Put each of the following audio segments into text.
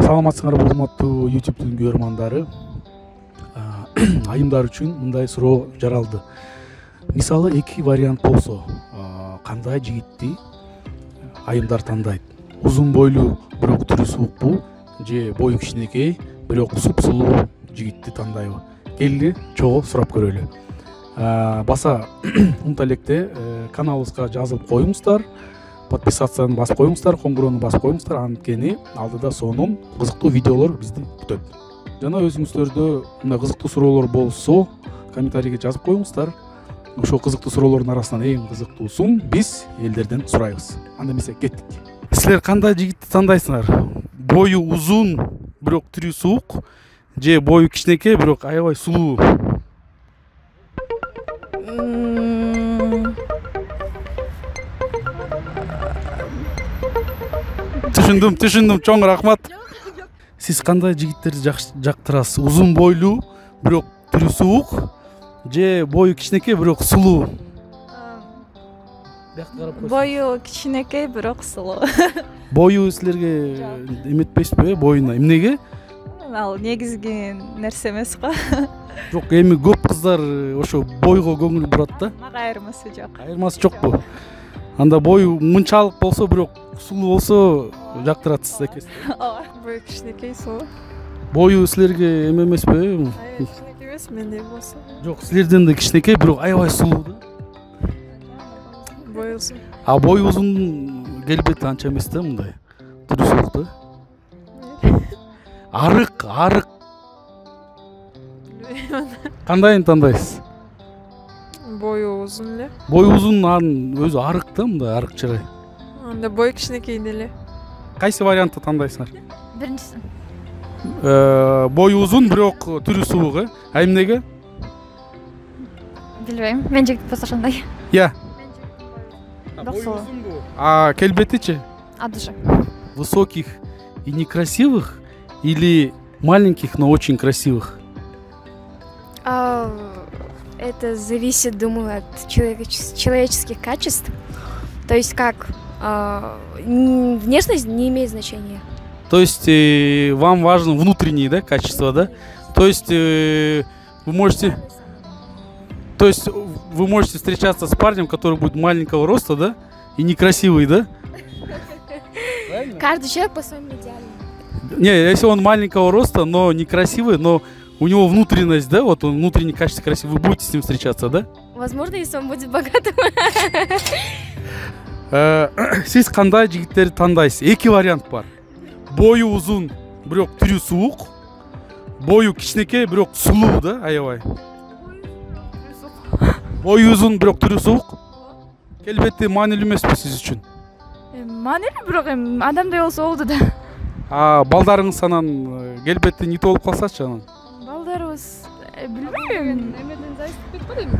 Саламатсыңарбы урматтуу YouTube көрөрмандары. Айымдар үчүн мындай суроо жаралды. Мисалы эки вариант болсо, кандай жигитти айымдар тандайт? Узун бойлуу, бирок түрү суукпу, же бою кичинекей, бирок сулуу жигитти тандайбы? Келди, чогуу сурап көрөлү. Баса унута электе каналыбызга жазылып коюңуздар. Подписацияны басып коюңуздар, коңгуроону басып коюңуздар, анткени алдыда сонун кызыктуу видеолор бизди күтөт. Жана өзүңүздөрдө мындай кызыктуу суроолор болсо, комментарийге жазып коюңуздар. Ошол кызыктуу суроолордун арасынан эң кызыктуусун биз элдерден сурайбыз. Анда эмесе кеттик. Силер кандай жигитти тандайсыңар? Бою узун, бирок түрү суук, же бою кичинекей, бирок аябай сулуу? Түшүндүм, чоң рахмат. Сиз кандай жигиттерди жактырасыз? Узун бойлуу, бирок түрү суук, же бою кичинекей, бирок сулуу? Бою кичинекей, бирок сулуу. Бою силерге эметпейсизби, боюна? Эмнеге? Ал негизги нерсе эмес го. Жок, эми көп кыздар ошо бойго көңүл бурат да. Мага айырмасы жок. Айырмасы жокпу? Анда бою мынчалык болсо, бирок сулуу болсо жактыратсыз экенсиз. Ооба, бою кичинекей, сулуу. Бою силерге эме эмеспи? Кичинекей эмес, мендей болсо. Жок, силерден да кичинекей, бирок аябай сулуу да. Бою узун. А бою узун келбети анча эмес да, мындай. Түрү суук да. Арык. Кандайын тандайсыз? Бою узун эле. Бою узун, анын өзү арык да, мындай арык чырай. Анда бою кичинекей деле. Кайсы вариантты тандайсыңар? Биринчиси. Бою узун, бирок түрү суук, а эмнеге? Билбейм, мен жигит болсо ошондой. Я. Бирок сулуу. А келбетичи? Адыжы. Высоких и некрасивых или маленьких, но очень красивых? Это зависит, думаю, от человеческих качеств. То есть как внешность не имеет значения. То есть вам важно внутренние, да, качества, да? То есть вы можете встречаться с парнем, который будет маленького роста, да, и некрасивый, да? Каждый человек по-своему идеален. Не, если он маленького роста, но некрасивый, но у него внутренность, да, вот он внутренне качество красивый, вы будете с ним встречаться, да? Возможно, если он будет богатым. Сиз кандай жигиттерди тандайсыз? Эки вариант бар. Бою узун, бирок түрү суук. Бою кичинекей, бирок сулуу да, аябай. Бою узун, бирок түрү суук. Келбети маанилүү эмеспи сиз үчүн? Маанилүү, бирок адамдай болсо болду да. Балдарыңыз анан келбети нит болуп калсачы анан? Балдарыбыз билбейм, эмеден зависит этпейт го дейм.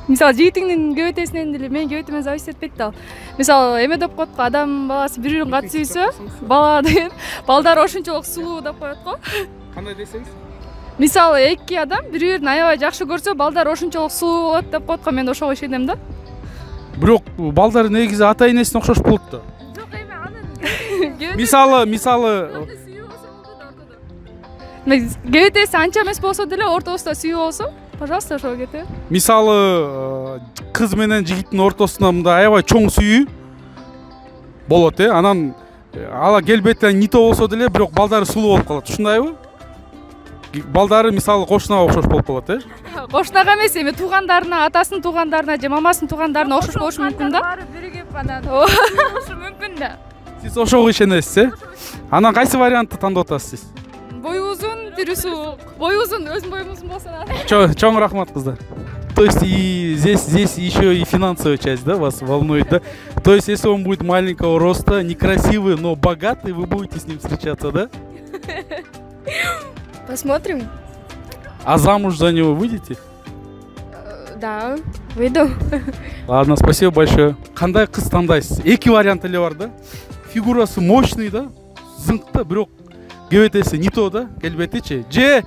Мисалы жигитиңдин кебетесинен деле менин кебетиме зависит этпейт да. Мисалы эме деп коет го, адам баласы бири-бирин кат сүйсө, бала деген балдары ошончолук сулуу деп коет го. Кандай десеңиз? Мисалы эки адам бири-бирин аябай жакшы көрсө, балдары ошончолук сулуу болот деп коет го. Мен ошого ишенем да. Бирок балдар негизи ата энесине окшош болот да. Жок, эми анын Мисалы кебетеси анча эмес болсо деле ортосунда сүйүү болсо, пожалуйста, ошого кете. Мисалы кыз менен жигиттин ортосунда мындай аябай чоң сүйүү болот, анан ала келбети нито болсо деле, бирок балдары сулуу болуп калат. Ушундайбы? Балдары мисалы кошунага окшош болуп калат, Кошунага эмес, эми туугандарына, атасынын туугандарына же мамасынын туугандарына окшош болушу мүмкүн да. Баары биригип анан болушу мүмкүн да. Сиз ошого ишенесиз, Анан кайсы вариантты тандап атасыз сиз? Бою узун, түрү суук. Бою узун, өзүм боюм узун болсо да. Чоң рахмат, кыздар. То есть и здесь еще и финансовая часть, да, вас волнует, да? То есть если он будет маленького роста, некрасивый, но богатый, вы будете с ним встречаться, да? Посмотрим. А замуж за него выйдете? Да, выйду. Ладно, спасибо большое. Кандай кыз тандайсыз? Эки вариант эле бар да. Фигурасы мощный, да? Зыңк да, бирок кебетеси нито да, келбетичи. Же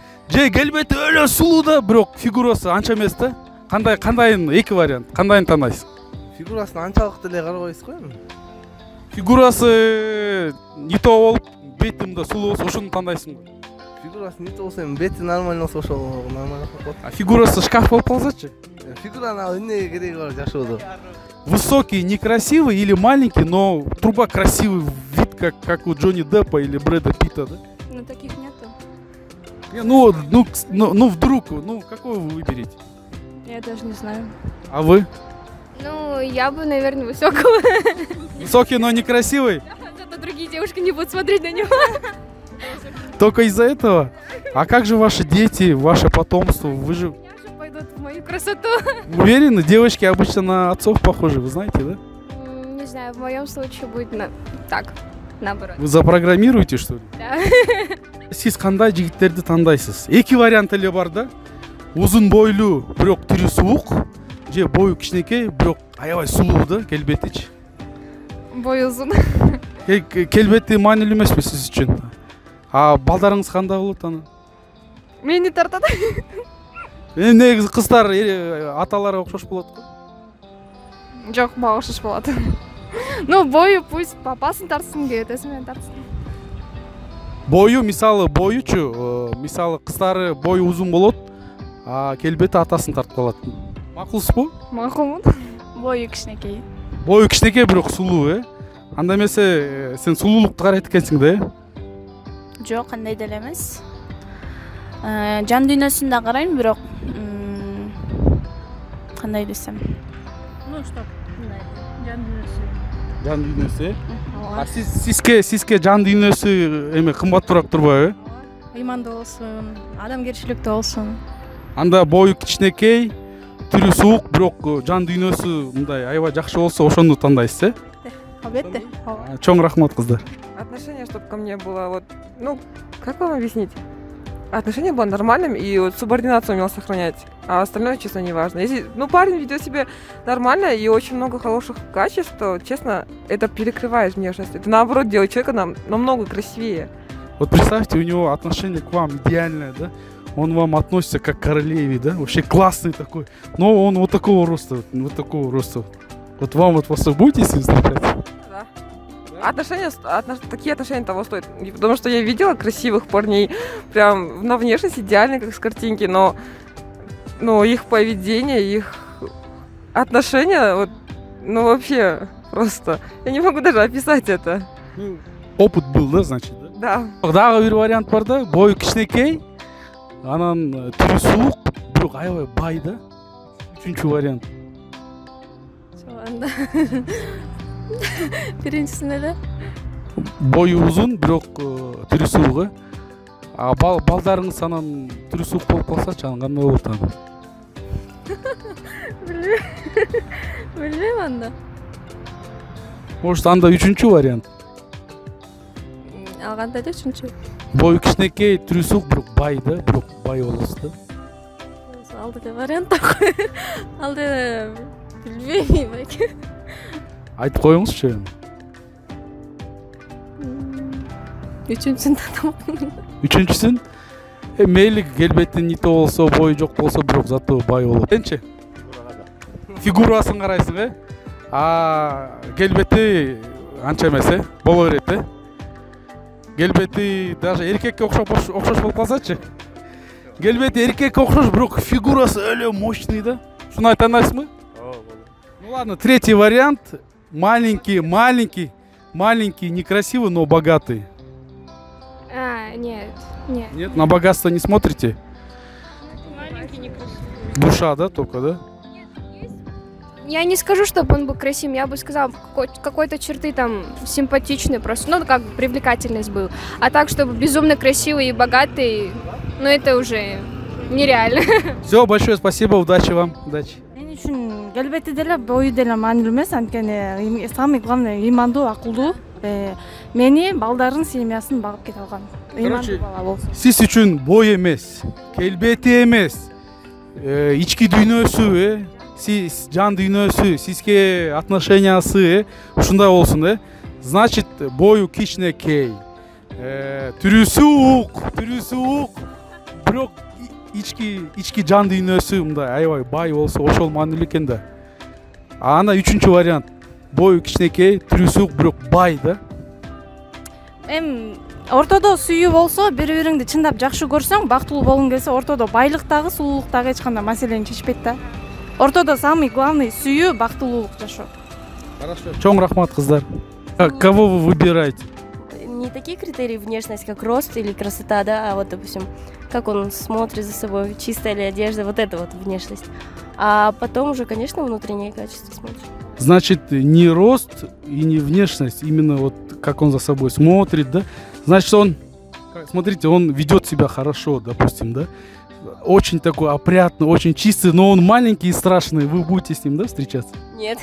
келбети өлө сулуу да, бирок фигурасы анча эмес да. Кандайын эки вариант. Кандайын тандайсыз? Фигурасын анчалык деле карабайсыз го эми. Фигурасы нито болуп, бети мындай сулуу болсо ошону тандайсыңбы? Фигурасы нече болсо эми бети нормально болсо ошол нормально болот. А фигурасы шкаф болуп калсачы? Фигураны ал эмнеге кереги бар жашоодо? Высокий, некрасивый или маленький, но труба красивый вид, как у Джонни Деппа или Брэда Питта, да? Но таких нету. Ну, вдруг, какой вы выберете? Я даже не знаю. А вы? Ну, я бы, наверное, высокого. Высокий, но некрасивый? Зато другие девушки не будут смотреть на него. Только из-за этого? А как же ваши дети, ваше потомство? Вы же Они же пойдут в мою красоту. уверены? Девочки обычно на отцов похожи, вы знаете, да? Не знаю, в моем случае будет так, наоборот. Вы запрограммируете, что ли? Да. Сиз кандай жигиттерди тандайсыз? Эки вариант эле бар да. Узун бойлуу, бирок түрү суук, же бою кичинекей, бирок аябай сулуу да, келбетичи. Бой узун. Келбети маанилүү эмеспи сиз үчүн? А балдарыңыз кандай болот аны? Мени тартат. Негизи кыздар аталары окшош болот го. Жок, мага окшош болот. Ну, бою пусть папасын тартсын, кебетеси менен тартсын. Бою, боючу, мисалы кыздары бою узун болот, а келбети атасын тартып калат. Макулсузбу? Макулмун. Бою кичинекей. Бою кичинекей, бирок сулуу, Анда эмесе сен сулуулукту карайт экенсиң да, Жок, кандай деле эмес. Жан дүйнөсүн да карайм, бирок кандай десем. Ну, что? Жан дүйнөсү. А сизге жан дүйнөсү эме кымбатыраак турбайбы? Ыймандуу болсун, адамгерчиликтүү болсун. Анда бою кичинекей, түрү суук, бирок жан дүйнөсү мындай аябай жакшы болсо ошону тандайсыз, Албетте. Чоң рахмат, кыздар. Отношение, чтобы ко мне было вот, ну, как вам объяснить? Отношение было нормальным, и вот субординацию умел сохранять, а остальное, честно, не важно. Если, парень ведет себя нормально и очень много хороших качеств, то, честно, это перекрывает внешность. Это, наоборот, делает человека намного красивее. Вот представьте, у него отношение к вам идеальное, да? Он вам относится как к королеве, да? Вообще классный такой. Но он вот такого роста, Вот вам вот вас будете с ним встречаться? Да. Такие отношения того стоят. Потому что я видела красивых парней, прям на внешность идеальные, как с картинки, но их поведение, их отношения, вот, вообще просто. Я не могу даже описать это. Опыт был, да, значит, да? Да. Дагы бир вариант бар да, бою кичинекей, анан түрү суук, бирок аябай бай да. Үчүнчү вариант. Анда. Биринчисине эле. Бою узун, бирок түрү суук, А балдарыңыз анан түрү суук болуп калсачы, анан кандай болот аны? Билбейм анда. Может, анда үчүнчү вариант. Ал кандай эле үчүнчү? Бою кичинекей, түрү суук, бирок бай да, бирок бай болосуз да. Ал деле вариант так. Ал деле билбейм экен. Айтып коюңузчу. Үчүнчүсүн татамын. Үчүнчүсүн мейли келбети нито болсо, бою жок болсо, бирок зато бай болот. Энчи? Фигурасын карайсың, А келбети анча эмес, боло берет, Келбети даже эркекке окшош болуп калсачы. Келбети эркекке окшош, бирок фигурасы эле мощный да. Шуну тандайсыңбы? Ну ладно, третий вариант. Маленький, некрасивый, но богатый. Нет. Нет, на богатство не смотрите? Маленький, некрасивый. Душа, да, только, да? Я не скажу, чтобы он был красивым, я бы сказала, какой-то черты там симпатичные просто, как бы привлекательность был. А так, чтобы безумно красивый и богатый, это уже нереально. Все, большое спасибо, удачи вам, удачи. Мен үчүн келбети деле, бою деле маанилүү эмес, анткени самый главный ыймандуу, акылдуу. Мени балдардын семьясын багып кете алган. Ыймандуу бала болсун. Сиз үчүн бой эмес, келбети эмес, ички дүйнөсү, сиз жан дүйнөсү, сизге отношениясы ушундай болсун, Значит, бою кичинекей, түрү суук, бирок ички жан дүйнөсү мындай аябай бай болсо ошол маанилүү экен да. Ана үчүнчү вариант. Бою кичинекей, түрү суук, бирок бай да. Эми ортодо сүйүү болсо, бири-бириңди чындап жакшы көрсөң, бактылуу болгуң келсе, ортодо байлыктагы, сулуулуктагы эч кандай маселени чечпейт да. Ортодо самый главный сүйүү, бактылуулук жашоо. Хорошо. Чоң рахмат, кыздар. Кого вы выбираете? Не такие критерии внешность, как рост или красота, да, а вот, допустим, как он смотрит за собой, чистая ли одежда, вот это вот внешность. А потом уже, конечно, внутренние качества смотришь. Значит, не рост и не внешность, именно вот как он за собой смотрит, да? Значит, он, смотрите, он ведет себя хорошо, допустим, да? Очень такой опрятный, очень чистый, но он маленький и страшный. Вы будете с ним, да, встречаться? Нет.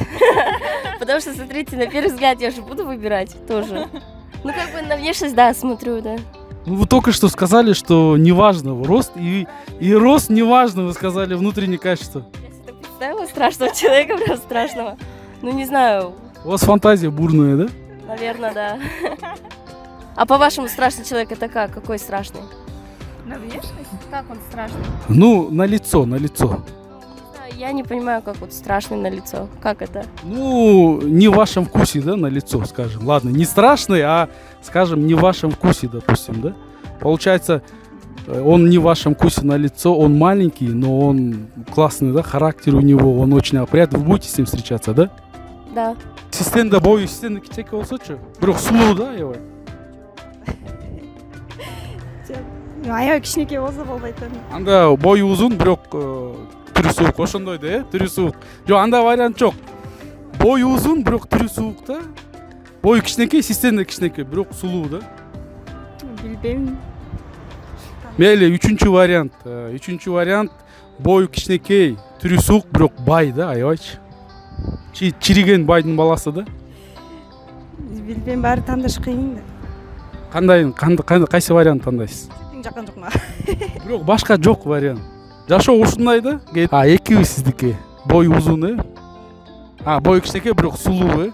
Потому что, смотрите, на первый взгляд я же буду выбирать тоже. Ну, как бы на внешность, да, смотрю, да. Ну, вы только что сказали, что неважно рост, и рост неважно, вы сказали, внутренние качества. Я себе представила страшного человека, прям страшного. Ну, не знаю. У вас фантазия бурная, да? Наверное, да. А по-вашему, страшный человек это как? Какой страшный? На внешность? Как он страшный? Ну, на лицо, на лицо. Я не понимаю, как вот страшный на лицо. Как это? Ну, не в вашем вкусе, да, на лицо, скажем. Ладно, не страшный, а, скажем, не в вашем вкусе, допустим, да? Получается, он не в вашем вкусе на лицо, он маленький, но он классный, да, характер у него, он очень опрятный. Вы будете с ним встречаться, да? Да. Систем да бою, систем да кичеке болсочу. Бирок сулуу, да, аябай? Аябай кичинекей болсо болбойт. Анда бою узун, бирок түрү суук, ошондой да, түрү суук. Жок, анда вариант жок. Бою узун, бирок түрү суук да. Бою кичинекей, систем да кичинекей, бирок сулуу да. Билбейм. Мейли, үчүнчү вариант. Үчүнчү вариант бою кичинекей, түрү суук, бирок бай да, аябайчы. Чириген байдын баласы да. Билбейм, баары тандаш кыйын да. Кайсы вариант тандайсыз? Жакын жок мага. Бирок башка жок вариант. Жашоо ушундай да. Экиби сиздики. Бою узун, бою кичинекей, бирок сулуу,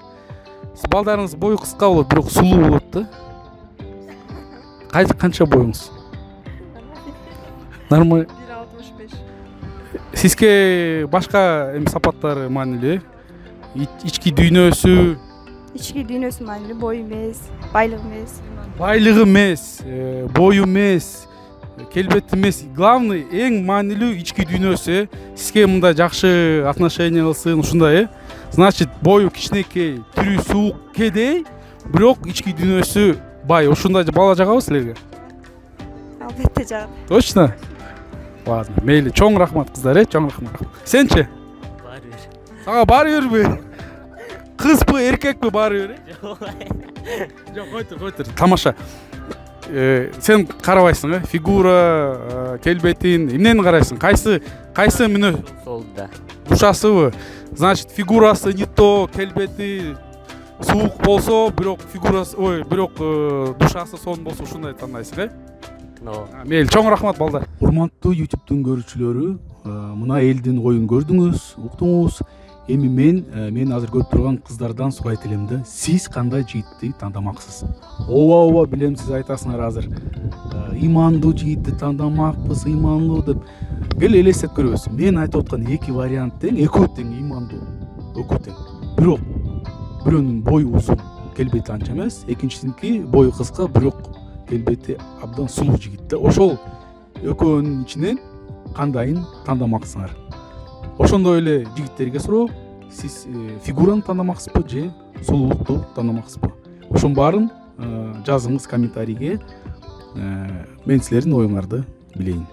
Сиз балдарыңыз бою кыска болот, бирок сулуу болот да. Канча боюңуз? Нормально. 1.65. Сизге башка сапаттары маанилүү? Ички дүйнөсү? Ички дүйнөсү маанилүү, бою эмес, байлык эмес. Байлыгы эмес, бою эмес, келбети эмес. Главный, эң маанилүү ички дүйнөсү. Сизге мындай жакшы отношение кылсын, ушундай, Значит, бою кичинекей, түрү суук кедей, бирок ички дүйнөсү бай. Ушундай бала жагабы силерге? Албетте жагат. Точно? Ладно, мейли. Чоң рахмат кыздар, чоң рахмат. Сенчи? Баары бир. Сага баары бирби? Кызбы, эркекпи баары бир? Жок, койтур. Тамаша. Сен карабайсың, фигура, келбетин, эмнени карайсың? Кайсы мүнө? Сол да. Душасыбы? Значит, фигурасы не то, келбети суук болсо, бирок фигурасы, бирок душасы сонун болсо ушундай тандайсың, Мейли, чоң рахмат балдар. Урматтуу YouTube'дун көрүүчүлөрү, мына элдин оюн көрдүңүз, уктуңуз. Эми мен азыр көрүп турган кыздардан сурайт элем да, сиз кандай жигитти тандамаксыз? Ооба, билем, сиз айтасыңар азыр. Имандуу жигитти тандамакпыз, имандуу деп. Кел элестеп көрөбүз. Мен айтып аткан эки вариант тең, экөө тең имандуу. Экөө тең. Бирок бирөөнүн бою узун, келбети анча эмес, экинчисиники бою кыска, бирок келбети абдан сулуу жигит да. Ошол экөөнүн ичинен кандайын тандамаксыңар? Ошондой эле жигиттерге суроо, сиз фигураны тандамаксызбы же сулуулукту тандамаксызбы? Ошонун баарын жазыңыз комментарийге. Мен силердин оюңарды билейин.